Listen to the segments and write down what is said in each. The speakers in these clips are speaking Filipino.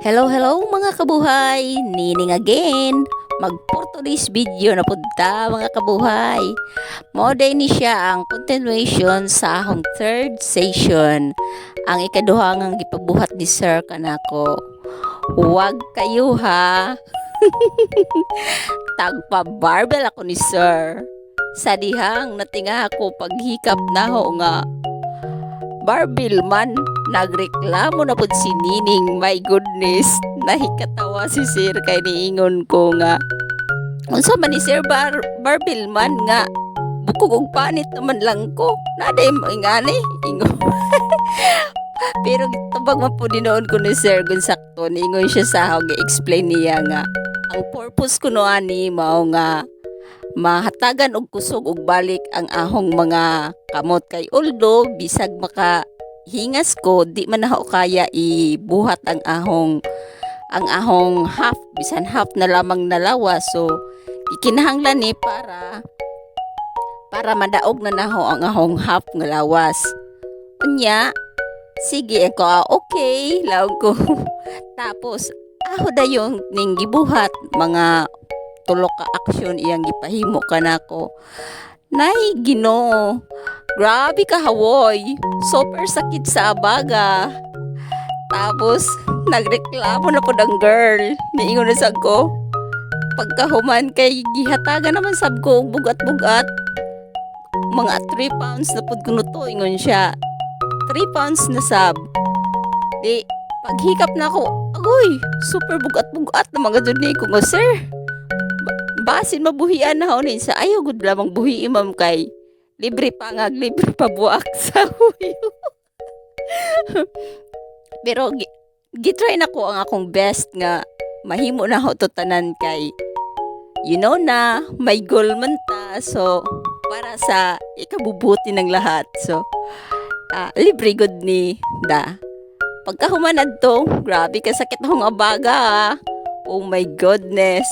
Hello, hello mga kabuhay! Nining again! Mag for today's video na punta mga kabuhay. Moday ni siya ang continuation sa akong third session. Ang ikaduhangang gipabuhat ni Sir kanako. Huwag kayo ha! Tagpa barbell ako ni Sir. Sa dihang natinga ako paghikap na ho nga. Barbell man, nagreklamo na pud si Nining. My goodness, nahikatawa si Sir kay niingon ko nga. Unsa man ni Sir Barbell man nga, bukog og panit naman lang ko. Naday mo ingani, ingon. Pero tabag man po dinoon ko ni Sir gun sakto, niingon siya sa ako, explain niya nga. Ang purpose ko no ani mao nga mahatagan og kusog og balik ang ahong mga kamot kay uldo bisag makahingas ko di man ako kaya ibuhat ang ahong half bisan half na lamang nalawas, so ikinahanglan ni para madaog na naho ang ahong half nga lawas. Unya sige ako, okay laog ko. Tapos aho dayon ning gibuhat mga tulok ka aksyon iyang gipahimo kanako. Nay Ginoo, grabe ka hawoy, super sakit sa abaga. Tapos nagreklamo na pud ang girl, niingon na sab ko pagkahuman kay gihatagan naman sab ko og bugat-bugat, mga 3 pounds na pud kuno to, ingon siya 3 pounds na sab. Di paghikap na ako, agoy super bugat-bugat na mga jud ni ko nga sir. Basin mabuhian na ho sa ayaw gud lamang buhi imam kay libre pangag libre pa buak sa huyo. Pero gitry na ko ang akong best nga mahimo na ho to tanan kay you know na may goal man ta, so para sa ikabubuti ng lahat, so libre good ni da. Pagkahuman adto, grabe ka sakit akong abaga. Oh my goodness.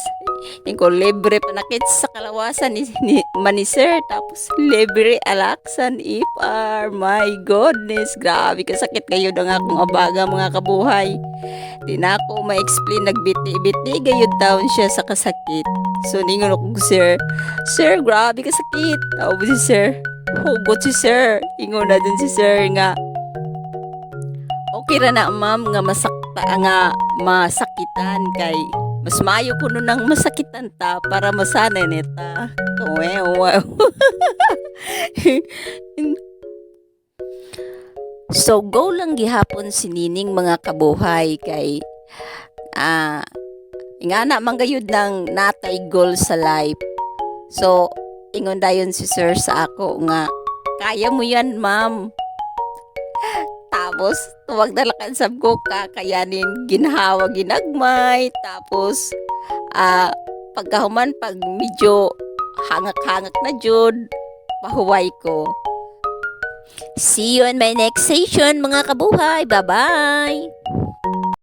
Yung ko libre panakit sa kalawasan ni Sir, tapos libre alaksan ipar. My goodness, grabe kasakit kayo ng akong abaga mga kabuhay. Di na ako ma-explain, nagbiti-biti gayud down siya sa kasakit. So ningon ako Sir, grabe kasakit. Tawag si Sir, hugot si Sir. Ingon na din si Sir nga, okay ra na ma'am nga masakitan kay mas maayo ko nun nang masakitan ta para masanay neta. Wow. So go lang gihapon si Nining mga kabuhay kay ingana manggayud ng natay goal sa life. So ingon dayon si Sir sa ako nga kaya mo yan ma'am. Tapos tuwag dalakan sab ko kakayanin ginhawa ginagmay. Tapos pagkahuman pag medyo hangak-hangak na jud pahuway ko. See you in my next session mga kabuhay. Bye bye.